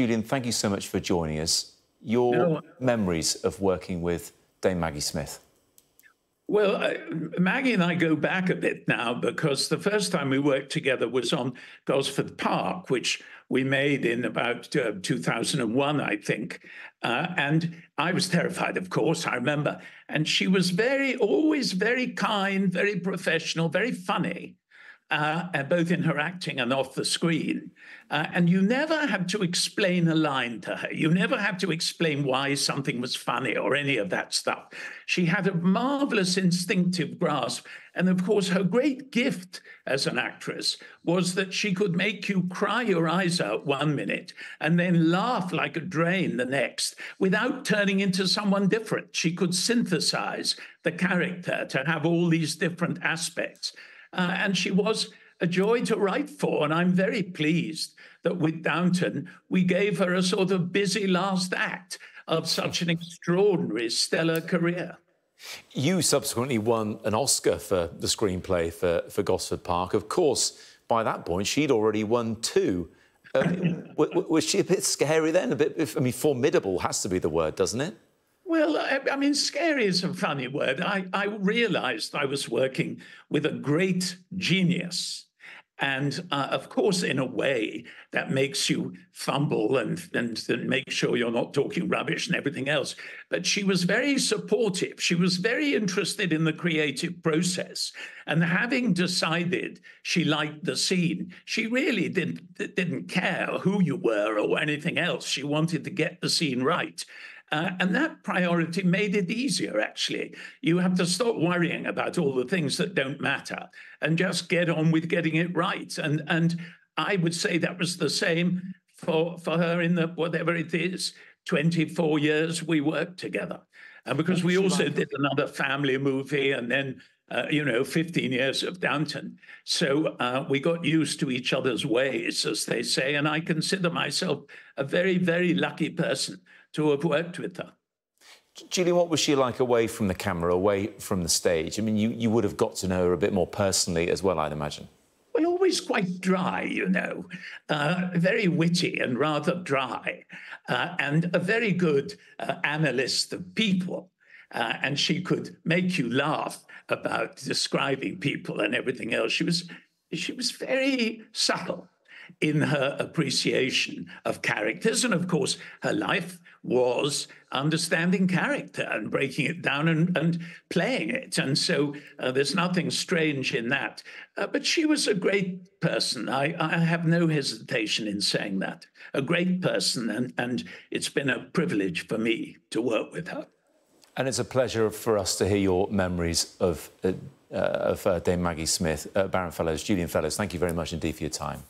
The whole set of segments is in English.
Julian, thank you so much for joining us. Your memories of working with Dame Maggie Smith. Well, Maggie and I go back a bit now, because the first time we worked together was on Gosford Park, which we made in about 2001, I think. And I was terrified, of course, I remember. And she was always very kind, very professional, very funny. Both in her acting and off the screen. And you never had to explain a line to her. You never had to explain why something was funny or any of that stuff. She had a marvelous instinctive grasp. And of course, her great gift as an actress was that she could make you cry your eyes out one minute and then laugh like a drain the next without turning into someone different. She could synthesize the character to have all these different aspects. And she was a joy to write for. And I'm very pleased that with Downton, we gave her a sort of busy last act of such an extraordinary, stellar career. You subsequently won an Oscar for the screenplay for Gosford Park. Of course, by that point, she'd already won 2. Was she a bit scary then? A bit, I mean, formidable has to be the word, doesn't it? Well, I mean, scary is a funny word. I realized I was working with a great genius. And of course, in a way, that makes you fumble and make sure you're not talking rubbish and everything else. But she was very supportive. She was very interested in the creative process. And having decided she liked the scene, she really didn't care who you were or anything else. She wanted to get the scene right. And that priority made it easier, actually. You have to stop worrying about all the things that don't matter and just get on with getting it right. And I would say that was the same for her in the, whatever it is, 24 years we worked together. And because we also did another family movie and then, 15 years of Downton. So we got used to each other's ways, as they say. And I consider myself a very, very lucky person to have worked with her. Julian, what was she like away from the camera, away from the stage? I mean, you would have got to know her a bit more personally as well, I'd imagine. Well, always quite dry, very witty and rather dry, and a very good analyst of people. And she could make you laugh about describing people and everything else. She was very subtle in her appreciation of characters. And of course, her life was understanding character and breaking it down and playing it. And so there's nothing strange in that. But she was a great person. I have no hesitation in saying that. A great person. And it's been a privilege for me to work with her. And it's a pleasure for us to hear your memories of Dame Maggie Smith. Baron Fellowes, Julian Fellowes, thank you very much indeed for your time.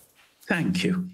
Thank you.